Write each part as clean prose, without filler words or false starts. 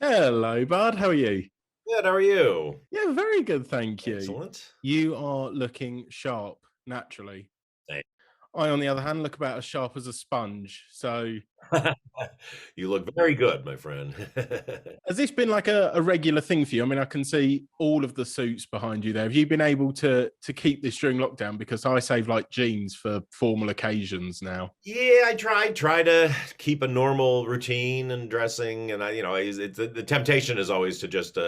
Hello, bud. How are you? Good, how are you? Yeah, very good, thank you. Excellent. You are looking sharp, naturally. I, on the other hand, look about as sharp as a sponge. So, You look very good, my friend. has this been like a regular thing for you? I mean, I can see all of the suits behind you there. Have you been able to keep this during lockdown? Because I save like jeans for formal occasions now. Yeah, I try to keep a normal routine and dressing, and the temptation is always to just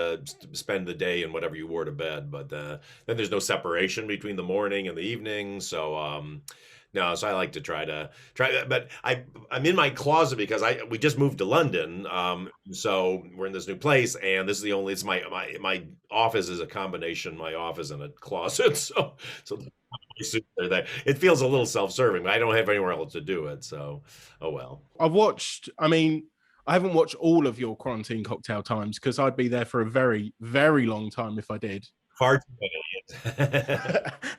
spend the day in whatever you wore to bed, but then there's no separation between the morning and the evening, so no, so I like to try that, but I'm in my closet because I we just moved to London, so we're in this new place, and this is the only it's my office is a combination, my office and a closet, so they're there. It feels a little self-serving, but I don't have anywhere else to do it. So, oh well. I've watched, I mean, I haven't watched all of your quarantine cocktail times because I'd be there for a very, very long time if I did. Far too many.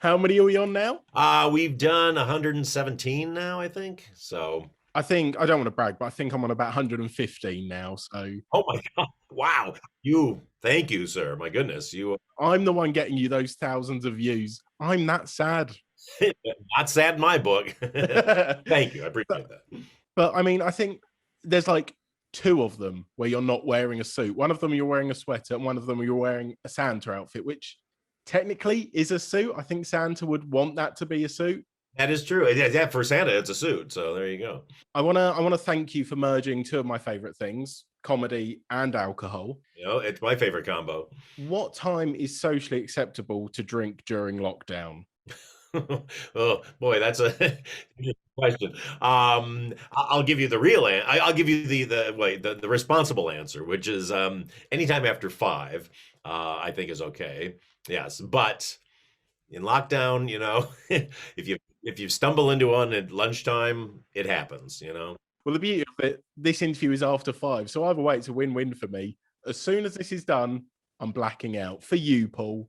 How many are we on now? We've done 117 now, I think. So, I think I don't want to brag, but I think I'm on about 115 now. So oh my God, wow! Thank you, sir. My goodness, you I'm the one getting you those thousands of views. I'm that sad. not sad in my book. but, Thank you, I appreciate that. but I mean, I think there's like two of them where you're not wearing a suit. One of them you're wearing a sweater, and one of them you're wearing a Santa outfit, which technically is a suit. I think Santa would want that to be a suit. That is true. Yeah, for Santa, it's a suit. So there you go. I wanna thank you for merging two of my favorite things, comedy and alcohol. It's my favorite combo. What time is socially acceptable to drink during lockdown? Oh boy, that's a good question. I'll give you the real I'll give you the responsible answer, which is anytime after 5, I think is okay. Yes, but in lockdown, if you stumble into one at lunchtime, it happens. Well, the beauty of it, this interview is after 5, so either way, it's a win-win for me. As soon as this is done, I'm blacking out. For you, Paul.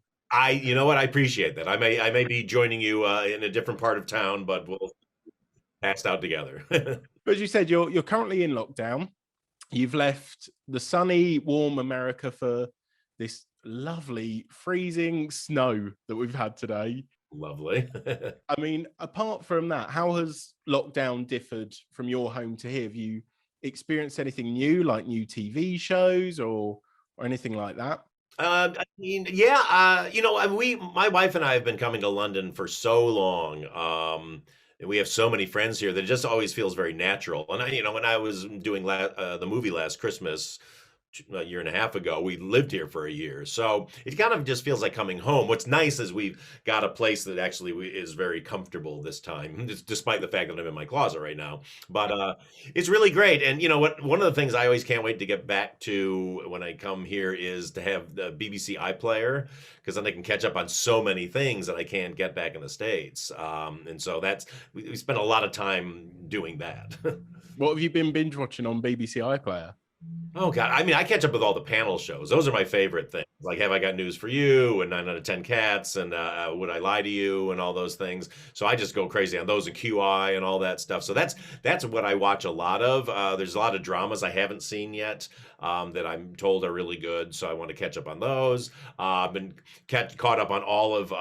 You know what? I appreciate that. I may be joining you in a different part of town, but we'll pass out together. But as you said, you're currently in lockdown. You've left the sunny, warm America for this lovely freezing snow that we've had today. Lovely. I mean, apart from that, how has lockdown differed from your home to here? Have you experienced anything new, like new TV shows or anything like that? I mean, yeah, my wife and I have been coming to London for so long. And we have so many friends here that it just always feels very natural. And when I was doing the movie Last Christmas a year and a half ago, we lived here for a year, so it kind of just feels like coming home. What's nice is we've got a place that actually is very comfortable this time, despite the fact that I'm in my closet right now. But it's really great, and you know what? One of the things I always can't wait to get back to when I come here is to have the BBC iPlayer, because then I can catch up on so many things that I can't get back in the States. And so we spend a lot of time doing that. What have you been binge watching on BBC iPlayer? Oh God, I mean, I catch up with all the panel shows. Those are my favorite things. Like, Have I Got News for You and 9 out of 10 Cats and Would I Lie to You and all those things. So I just go crazy on those and QI and all that stuff. So that's what I watch a lot of. There's a lot of dramas I haven't seen yet that I'm told are really good. So I want to catch up on those. I've been caught up on all of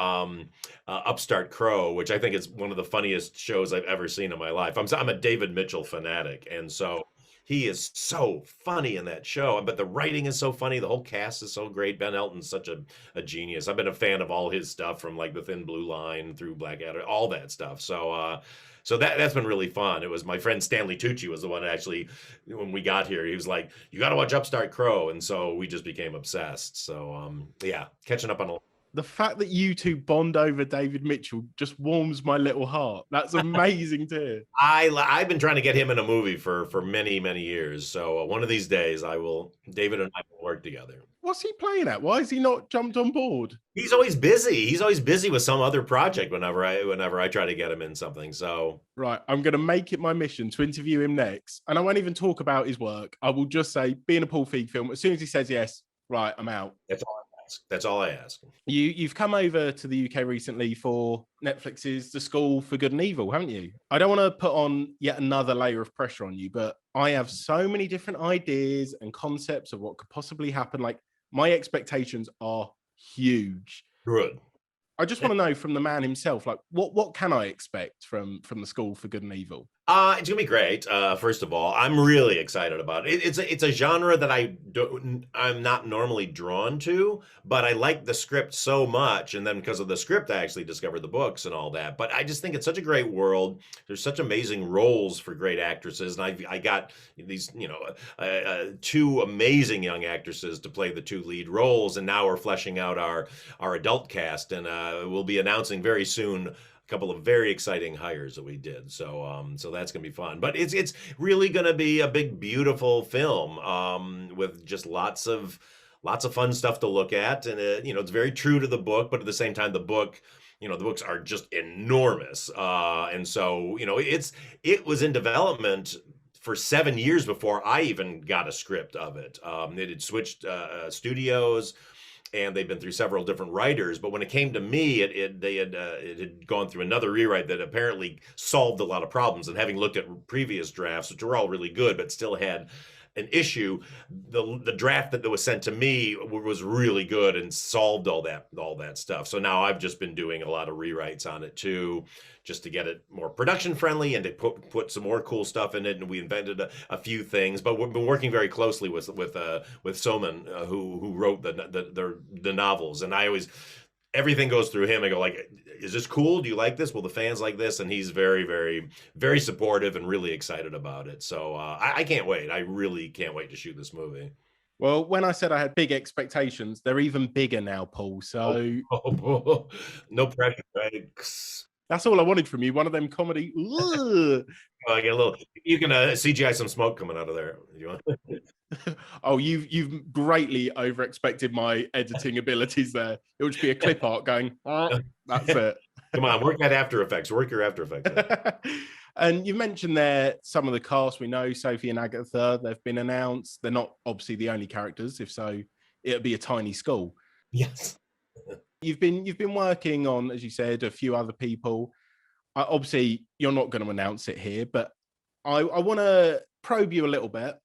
Upstart Crow, which I think is one of the funniest shows I've ever seen in my life. I'm a David Mitchell fanatic, and so he is so funny in that show, but the writing is so funny. The whole cast is so great. Ben Elton's such a genius. I've been a fan of all his stuff from like The Thin Blue Line through Blackadder, all that stuff. So that's been really fun. It was my friend Stanley Tucci was the one that actually, when we got here, he was like, "You got to watch Upstart Crow," and so we just became obsessed. So yeah, catching up on a The fact that you two bond over David Mitchell just warms my little heart. That's amazing to hear. I've been trying to get him in a movie for many, many years. So one of these days, David and I will work together. What's he playing at? Why has he not jumped on board? He's always busy. He's always busy with some other project whenever I try to get him in something. So Right, I'm going to make it my mission to interview him next. And I won't even talk about his work. I will just say, be in a Paul Feig film. As soon as he says yes, right, I'm out. that's all. ask. That's all I ask. You've come over to the UK recently for Netflix's The School for Good and Evil, haven't you? I don't want to put on yet another layer of pressure on you, but I have so many different ideas and concepts of what could possibly happen. Like, my expectations are huge. Good. I just want to know from the man himself, like, what can I expect from The School for Good and Evil? It's gonna be great. First of all, I'm really excited about it. It's a genre that I'm not normally drawn to, but I like the script so much, and then because of the script, I actually discovered the books and all that. But I just think it's such a great world. There's such amazing roles for great actresses, and I got these, two amazing young actresses to play the two lead roles, and now we're fleshing out our adult cast, and we'll be announcing very soon couple of very exciting hires that we did. So that's gonna be fun. But it's really gonna be a big, beautiful film with just lots of fun stuff to look at, and it's very true to the book, but at the same time, the books are just enormous, and so it was in development for 7 years before I even got a script of it. It had switched studios, and they've been through several different writers. But when it came to me, it had gone through another rewrite that apparently solved a lot of problems. And having looked at previous drafts, which were all really good, but still had an issue, the draft that was sent to me was really good and solved all that stuff. So now I've just been doing a lot of rewrites on it too, just to get it more production friendly and to put some more cool stuff in it. And we invented a few things, but we've been working very closely with Soman, who wrote the novels, and everything goes through him. I go like, is this cool? Do you like this? Will the fans like this? And he's very, very, very supportive and really excited about it. So I can't wait. I really can't wait to shoot this movie. Well, when I said I had big expectations, they're even bigger now, Paul. So no pressure, right? That's all I wanted from you. One of them comedy. I get a little. You can CGI some smoke coming out of there. You want? Oh, you've greatly over expected my editing abilities there. It would just be a clip art going. Oh, that's it. Come on, work that After Effects. Work your After Effects. And you mentioned there some of the cast. We know Sophie and Agatha. They've been announced. They're not obviously the only characters. If so, it'll be a tiny school. Yes. You've been working on, as you said, a few other people. Obviously, you're not going to announce it here, but I want to probe you a little bit.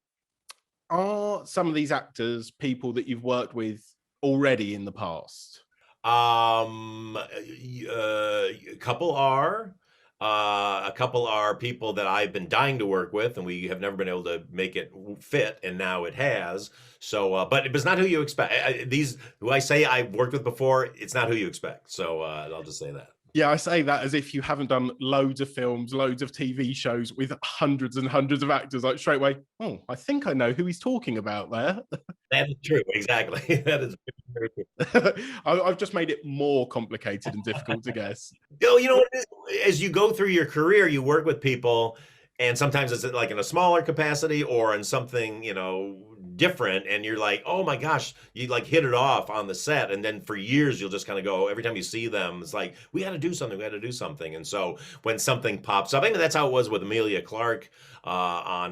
Are some of these actors people that you've worked with already in the past? A couple are. A couple are people that I've been dying to work with, and we have never been able to make it fit, and now it has. So, but it's not who you expect. These who I say I've worked with before, it's not who you expect. So I'll just say that. Yeah, I say that as if you haven't done loads of films, loads of TV shows with hundreds and hundreds of actors. Like straight away, oh, I think I know who he's talking about there. That is true, exactly. That is very true. I've just made it more complicated and difficult to guess. You know what it is? As you go through your career, you work with people, and sometimes it's like in a smaller capacity or in something, different, and you're like, oh my gosh, you like hit it off on the set, and then for years you'll just kind of go, every time you see them, it's like, we got to do something. And so when something pops up, I mean, that's how it was with Amelia Clark on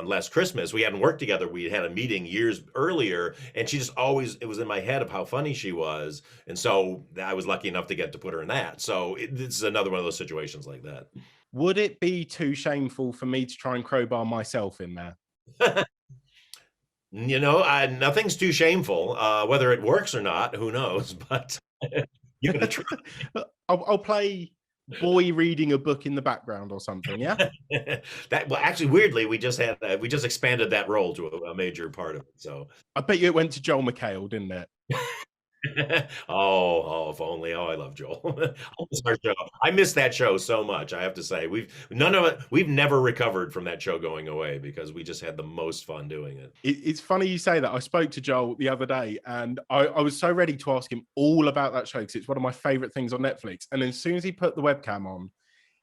Last Christmas. We hadn't worked together. We had a meeting years earlier, and she just always, it was in my head of how funny she was, and so I was lucky enough to get to put her in that. So this is another one of those situations like that. Would it be too shameful for me to try and crowbar myself in there? Nothing's too shameful. Whether it works or not, who knows? But you can try. I'll play boy reading a book in the background or something. Yeah. Actually, weirdly, we just expanded that role to a major part of it. So I bet you it went to Joel McHale, didn't it? Oh, if only. Oh, I love Joel. I miss that show so much. I have to say, we've never recovered from that show going away because we just had the most fun doing it. It's funny you say that. I spoke to Joel the other day, and I was so ready to ask him all about that show because it's one of my favorite things on Netflix. And as soon as he put the webcam on,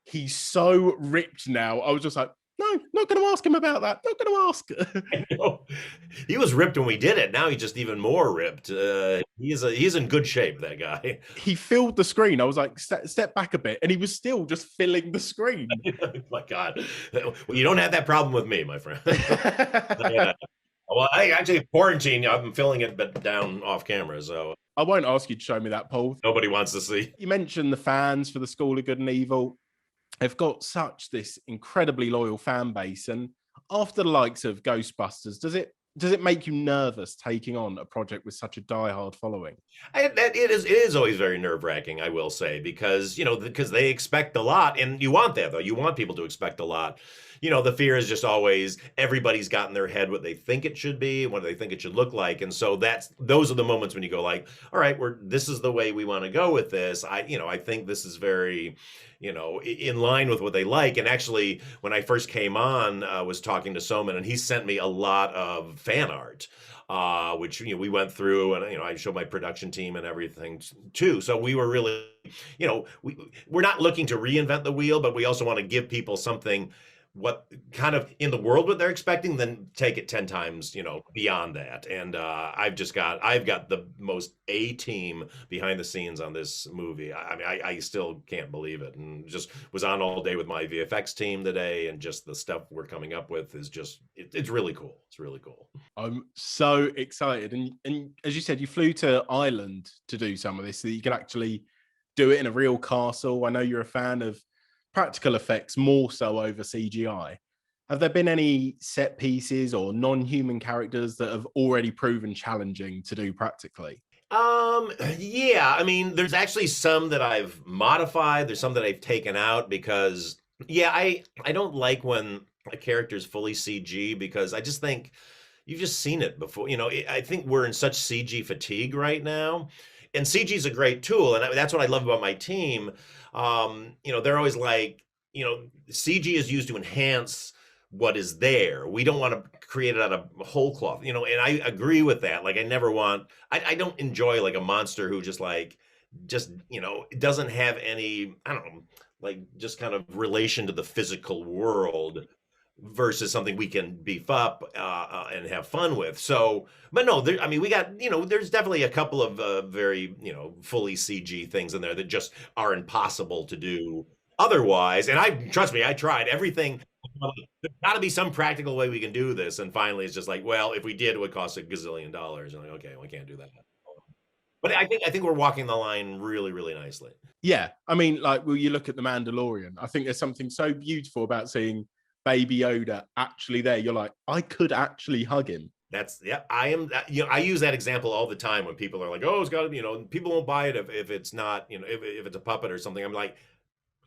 he's so ripped now. I was just like, no, not going to ask him about that. Not going to ask. He was ripped when we did it. Now he's just even more ripped. He's in good shape, that guy. He filled the screen. I was like, step back a bit. And he was still just filling the screen. Oh my God. Well, you don't have that problem with me, my friend. Yeah. Well, I actually quarantine. I'm filling it, but down off camera, so I won't ask you to show me that, Paul. nobody wants to see. You mentioned the fans for the School of Good and Evil. They've got such this incredibly loyal fan base, and after the likes of Ghostbusters, does it make you nervous taking on a project with such a diehard following? It is always very nerve-wracking, I will say, because because they expect a lot, and you want that though. You want people to expect a lot. The fear is just always everybody's got in their head what they think it should be, what they think it should look like, and so those are the moments when you go like, all right, this is the way we want to go with this. I think this is very, in line with what they like. And actually, when I first came on, was talking to Soman, and he sent me a lot of fan art, which we went through, and I showed my production team and everything too. So we were really, we're not looking to reinvent the wheel, but we also want to give people something what kind of in the world what they're expecting, then take it 10 times beyond that. And I've got the most A team behind the scenes on this movie. I mean, I still can't believe it, and just was on all day with my VFX team today, and just the stuff we're coming up with is just it's really cool. It's really cool. I'm so excited, and as you said, you flew to Ireland to do some of this, so that you could actually do it in a real castle. I know you're a fan of practical effects more so over CGI. Have there been any set pieces or non-human characters that have already proven challenging to do practically? Yeah, I mean, there's actually some that I've modified. There's some that I've taken out because, yeah, I don't like when a character is fully CG, because I just think you've just seen it before. I think we're in such CG fatigue right now, and CG is a great tool, and that's what I love about my team. They're always like, CG is used to enhance what is there. We don't want to create it out of whole cloth, and I agree with that. Like, I don't enjoy like a monster who just doesn't have any, I don't know, like just kind of relation to the physical world, versus something we can beef up and have fun with. So, but no, I mean, we got, there's definitely a couple of very, fully CG things in there that just are impossible to do otherwise. And trust me, I tried everything. There's got to be some practical way we can do this. And finally, it's just like, well, if we did, it would cost $1 gazillion. And like, okay, we can't do that. But I think we're walking the line really, really nicely. Yeah, I mean, like, well, you look at the Mandalorian. I think there's something so beautiful about seeing Baby Yoda actually there. You're like, I could actually hug him. Yeah, I am. I use that example all the time when people are like, "Oh, it's got to," people won't buy it if it's not, if it's a puppet or something. I'm like,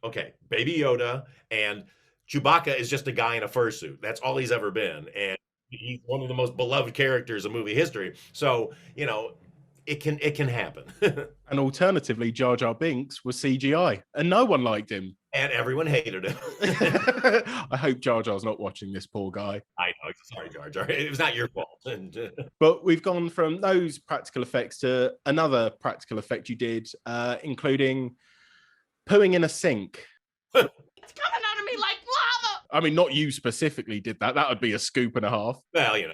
okay, Baby Yoda and Chewbacca is just a guy in a fursuit. That's all he's ever been, and he's one of the most beloved characters of movie history. So it can happen. And alternatively, Jar Jar Binks was CGI, and no one liked him. And everyone hated him. I hope Jar Jar's not watching this, poor guy. I know. Sorry, Jar Jar. It was not your fault. But we've gone from those practical effects to another practical effect you did, including pooing in a sink. It's coming out of me like lava. I mean, not you specifically did that. That would be a scoop and a half. Well, I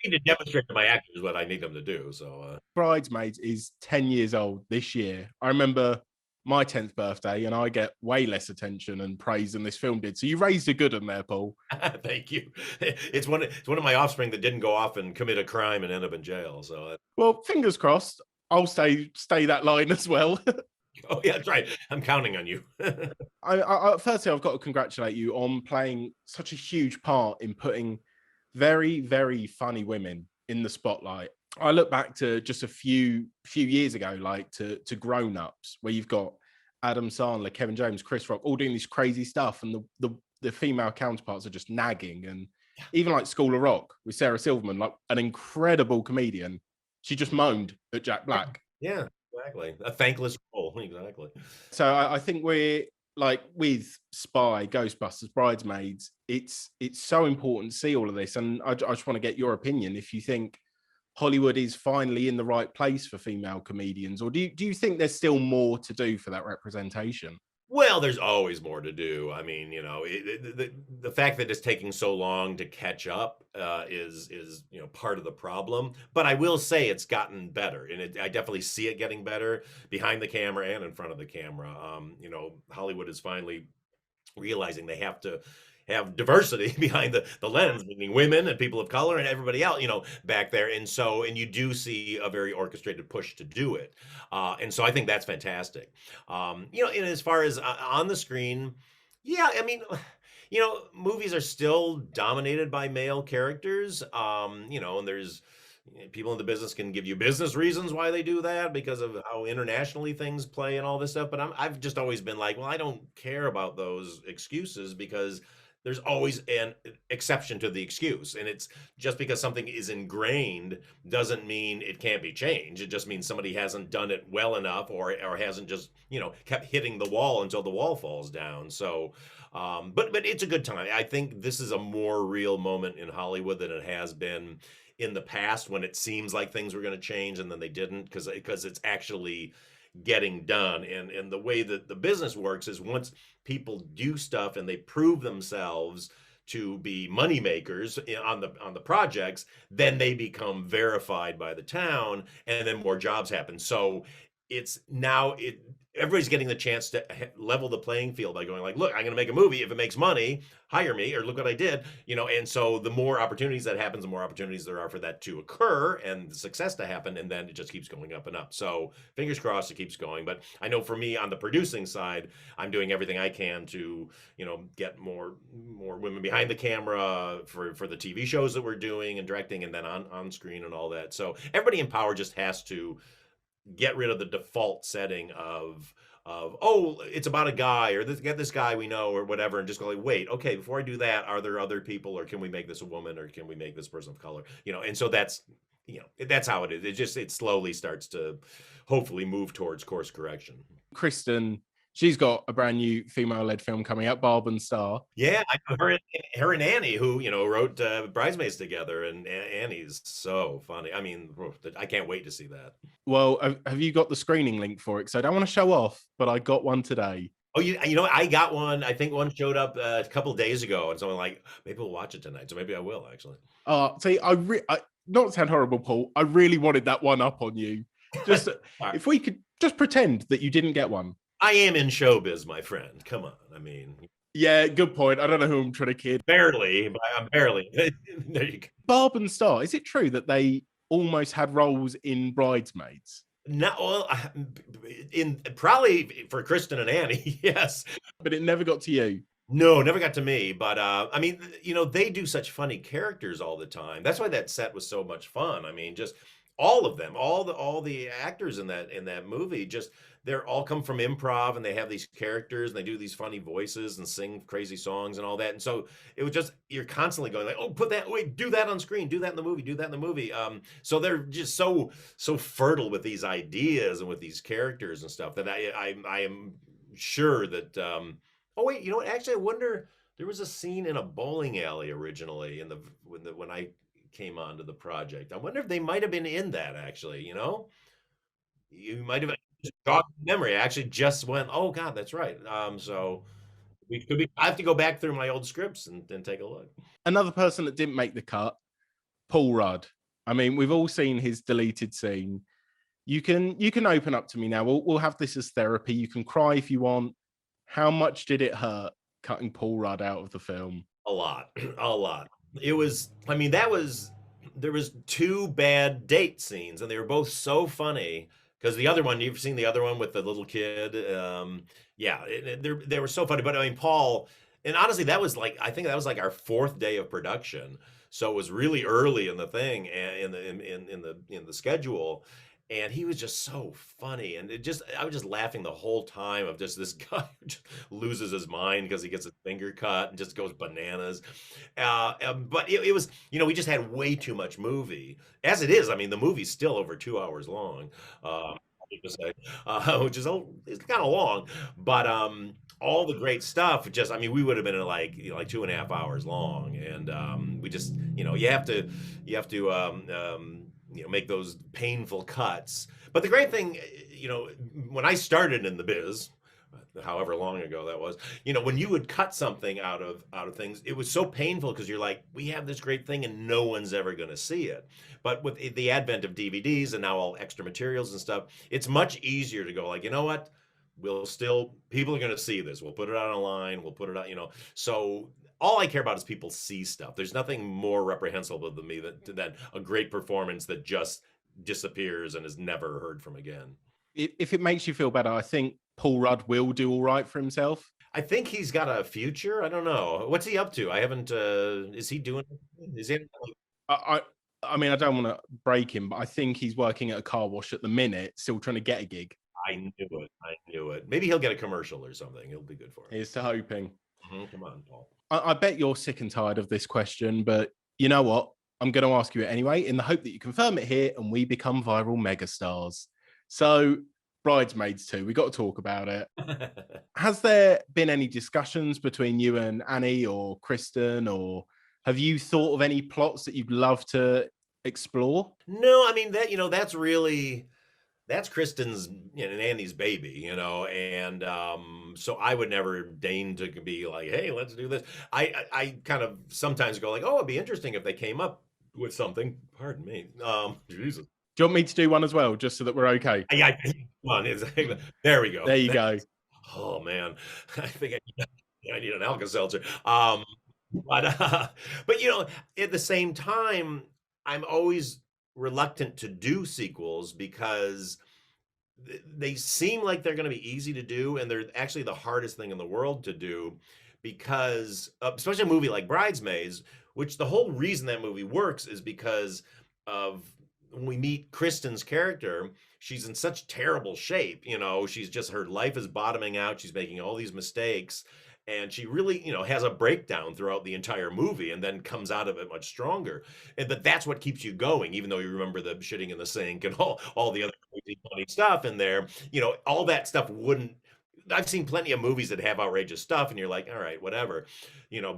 need to demonstrate to my actors what I need them to do. So, Bridesmaids is 10 years old this year. I remember my 10th birthday, and I get way less attention and praise than this film did. So you raised a good one there, Paul. Thank you. It's one of my offspring that didn't go off and commit a crime and end up in jail. So, well, fingers crossed. I'll stay that line as well. oh yeah, that's right. I'm counting on you. Firstly, I've got to congratulate you on playing such a huge part in putting very, very funny women in the spotlight. I look back to just a few years ago, like to Grown Ups, where you've got Adam Sandler, Kevin James, Chris Rock, all doing this crazy stuff, and the female counterparts are just nagging. And even like School of Rock with Sarah Silverman, like an incredible comedian, she just moaned at Jack Black. Yeah, exactly. A thankless role, exactly. So I think we're like with Spy, Ghostbusters, Bridesmaids. It's so important to see all of this, and I just want to get your opinion if you think Hollywood is finally in the right place for female comedians, or do you think there's still more to do for that representation? Well, there's always more to do. I mean, the fact that it's taking so long to catch up is part of the problem. But I will say it's gotten better, and I definitely see it getting better behind the camera and in front of the camera. Hollywood is finally realizing they have to have diversity behind the lens, meaning women and people of color and everybody else, back there. And you do see a very orchestrated push to do it. And so I think that's fantastic. And as far as on the screen, yeah, I mean, movies are still dominated by male characters. And there's people in the business can give you business reasons why they do that because of how internationally things play and all this stuff. But I've just always been like, well, I don't care about those excuses because there's always an exception to the excuse. And it's just because something is ingrained doesn't mean it can't be changed. It just means somebody hasn't done it well enough or hasn't just, kept hitting the wall until the wall falls down. So, but it's a good time. I think this is a more real moment in Hollywood than it has been in the past when it seems like things were going to change and then they didn't because it's actually getting done. And the way that the business works is once people do stuff and they prove themselves to be money makers on the projects, then they become verified by the town and then more jobs happen. So it's now everybody's getting the chance to level the playing field by going like, look, I'm going to make a movie. If it makes money, hire me, or look what I did, and so the more opportunities that happens, the more opportunities there are for that to occur and the success to happen. And then it just keeps going up and up. So fingers crossed it keeps going. But I know for me on the producing side, I'm doing everything I can to, get more women behind the camera for the TV shows that we're doing and directing and then on screen and all that. So everybody in power just has to get rid of the default setting of oh, it's about a guy or get this guy we know or whatever, and just go like, wait, okay, before I do that, are there other people, or can we make this a woman, or can we make this person of color? And so that's that's how it is. It slowly starts to hopefully move towards course correction. Kristen, she's got a brand new female-led film coming out, Barb and Star. Yeah, I know her and Annie, who wrote Bridesmaids together, and Annie's so funny. I mean, I can't wait to see that. Well, have you got the screening link for it? Because I don't want to show off, but I got one today. Oh, I got one. I think one showed up a couple of days ago, and someone like, maybe we'll watch it tonight. So maybe I will actually. See, I not to sound horrible, Paul, I really wanted that one up on you. Just Right. If we could just pretend that you didn't get one. I am in showbiz, my friend. Come on. I mean, yeah, good point. I don't know who I'm trying to kid. Barely, but I'm barely. There you go. Barb and Star, is it true that they almost had roles in Bridesmaids? No, well, in probably for Kristen and Annie, yes. But it never got to you. No, never got to me. But I mean, they do such funny characters all the time. That's why that set was so much fun. I mean, just all of them, all the actors in that movie, just they're all come from improv and they have these characters and they do these funny voices and sing crazy songs and all that. And so it was just you're constantly going like, oh, do that on screen, do that in the movie, do that in the movie. So they're just so fertile with these ideas and with these characters and stuff that I am sure that. Oh wait, you know what? Actually, I wonder. There was a scene in a bowling alley originally when I came onto the project. I wonder if they might have been in that actually. You might have jogged memory. I actually just went, oh God, that's right. So we could be. I have to go back through my old scripts and take a look. Another person that didn't make the cut, Paul Rudd. I mean, we've all seen his deleted scene. You can open up to me now. We'll have this as therapy. You can cry if you want. How much did it hurt cutting Paul Rudd out of the film? A lot. It was, I mean, there was 2 bad date scenes and they were both so funny because the other one, you've seen the other one with the little kid. Yeah, they were so funny. But I mean, Paul, and honestly, I think that was like our 4th day of production. So it was really early in the thing and in the schedule. And he was just so funny, and I was just laughing the whole time of just this guy who just loses his mind because he gets his finger cut and just goes bananas. But it was, we just had way too much movie. As it is, I mean, the movie's still over 2 hours long, to say, which is it's kind of long. But all the great stuff, I mean, we would have been in like 2.5 hours long, and we just, you have to. Make those painful cuts. But the great thing, when I started in the biz, however long ago that was, when you would cut something out of things, it was so painful because you're like, we have this great thing and no one's ever going to see it. But with the advent of DVDs and now all extra materials and stuff, it's much easier to go like, you know what? People are going to see this. We'll put it out online. We'll put it out, So all I care about is people see stuff. There's nothing more reprehensible than me than a great performance that just disappears and is never heard from again. If it makes you feel better, I think Paul Rudd will do all right for himself. I think he's got a future. I don't know. What's he up to? I haven't. Is he doing? Is he? I mean, I don't want to break him, but I think he's working at a car wash at the minute, still trying to get a gig. I knew it. I knew it. Maybe he'll get a commercial or something. It'll be good for him. Here's to hoping. Come on, Paul. I bet you're sick and tired of this question, but you know what? I'm going to ask you it anyway, in the hope that you confirm it here and we become viral megastars. So, Bridesmaids 2, we got to talk about it. Has there been any discussions between you and Annie or Kristen, or have you thought of any plots that you'd love to explore? No, I mean that's Kristen's and Andy's baby, and so I would never deign to be like, hey, let's do this. I kind of sometimes go like, oh, it'd be interesting if they came up with something. Pardon me. Jesus. Do you want me to do one as well, just so that we're okay? Yeah, come on. There we go. There you go. Oh man, I think I need an Alka-Seltzer. But at the same time, I'm always reluctant to do sequels because they seem like they're going to be easy to do, and they're actually the hardest thing in the world to do because, especially a movie like Bridesmaids, which the whole reason that movie works is because of when we meet Kristen's character. She's in such terrible shape, she's just, her life is bottoming out. She's making all these mistakes. And she really, has a breakdown throughout the entire movie and then comes out of it much stronger. But that's what keeps you going, even though you remember the shitting in the sink and all the other crazy, funny stuff in there. All that stuff wouldn't. I've seen plenty of movies that have outrageous stuff, and you're like, all right, whatever.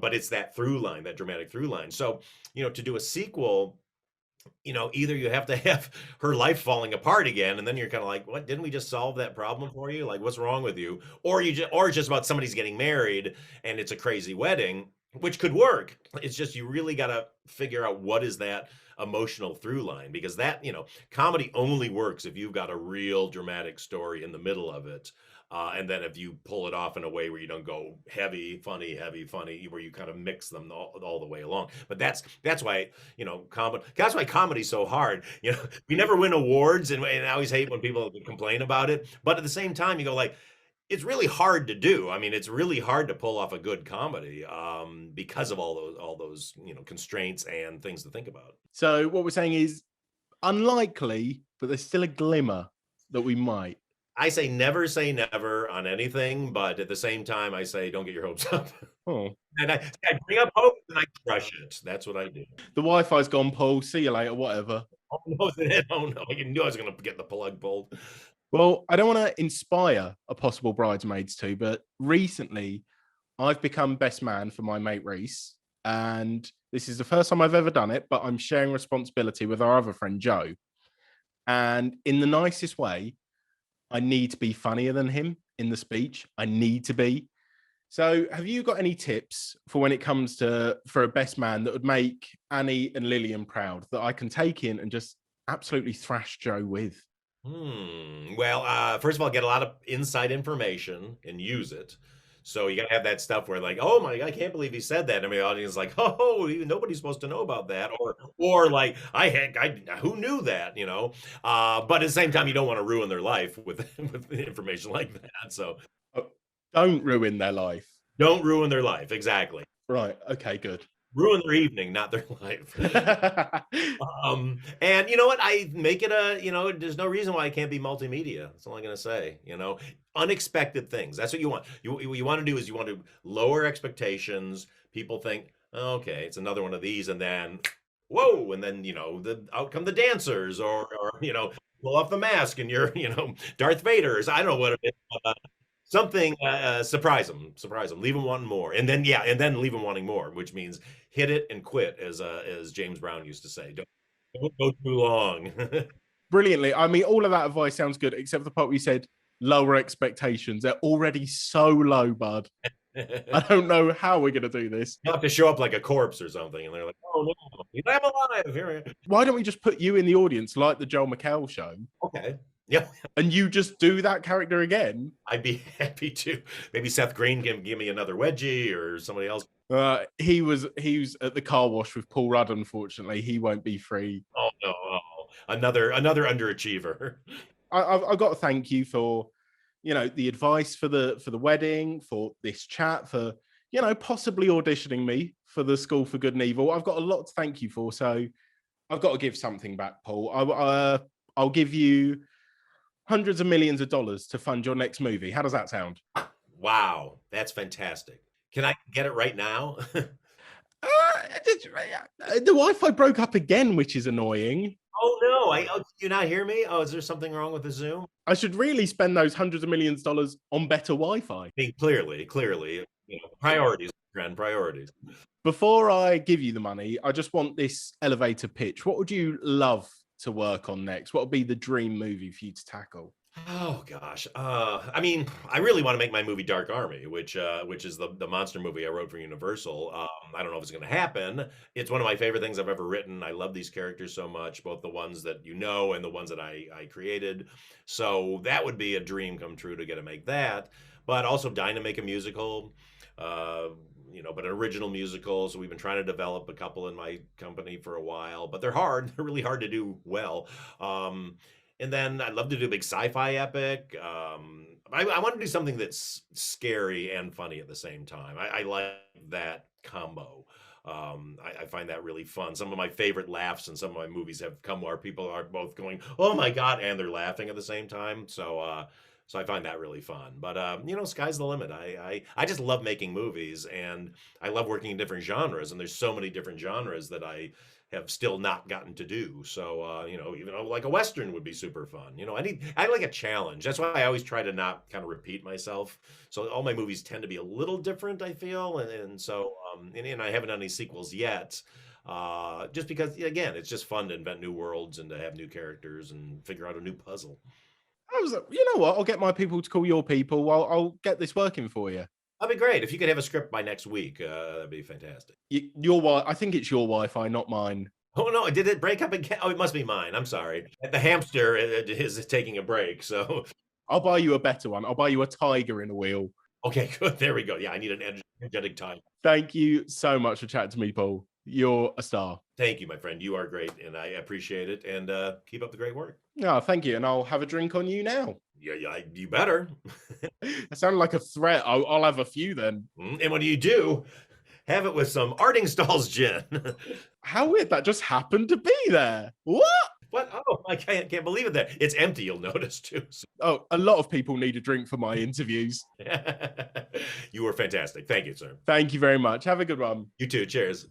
But it's that through line, that dramatic through line. So, to do a sequel, either you have to have her life falling apart again, and then you're kind of like, what, didn't we just solve that problem for you? Like, what's wrong with you? Or it's just about somebody's getting married and it's a crazy wedding, which could work. It's just, you really got to figure out what is that emotional through line, because that, comedy only works if you've got a real dramatic story in the middle of it. And then if you pull it off in a way where you don't go heavy, funny, where you kind of mix them all the way along. But that's why, that's why comedy's so hard. We never win awards, and I always hate when people complain about it. But at the same time, you go like, it's really hard to do. I mean, it's really hard to pull off a good comedy because of all those constraints and things to think about. So what we're saying is unlikely, but there's still a glimmer that we might. I say never on anything, but at the same time, I say don't get your hopes up. Oh. And I bring up hope and I crush it. That's what I do. The Wi-Fi's gone, Paul. See you later, whatever. Oh no, I knew I was going to get the plug pulled. Well, I don't want to inspire a possible Bridesmaids 2, but recently I've become best man for my mate Reese. And this is the first time I've ever done it, but I'm sharing responsibility with our other friend Joe. And in the nicest way, I need to be funnier than him in the speech. I need to be. So have you got any tips for when it comes for a best man that would make Annie and Lillian proud, that I can take in and just absolutely thrash Joe with? Well, first of all, get a lot of inside information and use it. So you got to have that stuff where like, oh my God, I can't believe he said that. I mean, the audience is like, oh, nobody's supposed to know about that. Or like, who knew that, But at the same time, you don't want to ruin their life with information like that. So don't ruin their life. Don't ruin their life. Exactly. Right. Okay, good. Ruin their evening, not their life. And you know what? I make it there's no reason why it can't be multimedia. That's all I'm going to say, unexpected things. That's what you want. What you want to do is you want to lower expectations. People think, oh, okay, it's another one of these. And then, whoa. And then, out come the dancers or pull off the mask and you're, Darth Vader's. I don't know what it is. Something, surprise them, leave them wanting more. And then leave them wanting more, which means hit it and quit, as James Brown used to say. Don't go too long. Brilliantly. I mean, all of that advice sounds good, except the part where you said lower expectations. They're already so low, bud. I don't know how we're going to do this. You have to show up like a corpse or something. And they're like, oh no, I'm alive. Here. Why don't we just put you in the audience like the Joel McHale show? Okay. Yeah, and you just do that character again. I'd be happy to. Maybe Seth Green can give me another wedgie or somebody else. He was at the car wash with Paul Rudd. Unfortunately, he won't be free. Oh no, another underachiever. I've got to thank you for, the advice for the wedding, for this chat, for possibly auditioning me for the School for Good and Evil. I've got a lot to thank you for, so I've got to give something back, Paul. I'll give you hundreds of millions of dollars to fund your next movie. How does that sound? Wow, that's fantastic. Can I get it right now? The Wi-Fi broke up again, which is annoying. Oh no! Did you not hear me? Oh, is there something wrong with the Zoom? I should really spend those hundreds of millions of dollars on better Wi-Fi. I mean, clearly, priorities, grand priorities. Before I give you the money, I just want this elevator pitch. What would you love to work on next? What would be the dream movie for you to tackle? Oh gosh. I mean, I really want to make my movie Dark Army, which is the monster movie I wrote for Universal. I don't know if it's going to happen. It's one of my favorite things I've ever written. I love these characters so much, both the ones that and the ones that I created. So that would be a dream come true to get to make that. But also dying to make a musical. But an original musical. So we've been trying to develop a couple in my company for a while, but they're hard. They're really hard to do well. And then I'd love to do a big sci-fi epic. I want to do something that's scary and funny at the same time. I like that combo. I find that really fun. Some of my favorite laughs in some of my movies have come where people are both going, "Oh my God," and they're laughing at the same time. So I find that really fun. But sky's the limit. I just love making movies, and I love working in different genres. And there's so many different genres that I have still not gotten to do. So like a Western would be super fun. I like a challenge. That's why I always try to not kind of repeat myself. So all my movies tend to be a little different, I feel, and so and I haven't done any sequels yet. Just because, again, it's just fun to invent new worlds and to have new characters and figure out a new puzzle. I was like, you know what? I'll get my people to call your people. I'll get this working for you. That'd be great. If you could have a script by next week, that'd be fantastic. I think it's your Wi-Fi, not mine. Oh no! Did it break up again? Oh, it must be mine. I'm sorry. The hamster is taking a break, so I'll buy you a better one. I'll buy you a tiger in a wheel. Okay, good. There we go. Yeah, I need an energetic tiger. Thank you so much for chatting to me, Paul. You're a star. Thank you, my friend. You are great, and I appreciate it. And keep up the great work. No, thank you. And I'll have a drink on you now. Yeah, you better. That sounded like a threat. I'll have a few then. And when you do, have it with some Ardingstall's gin. How weird that just happened to be there. What? What? Oh, I can't believe it there. It's empty, you'll notice, too. Oh, a lot of people need a drink for my interviews. You were fantastic. Thank you, sir. Thank you very much. Have a good one. You too. Cheers.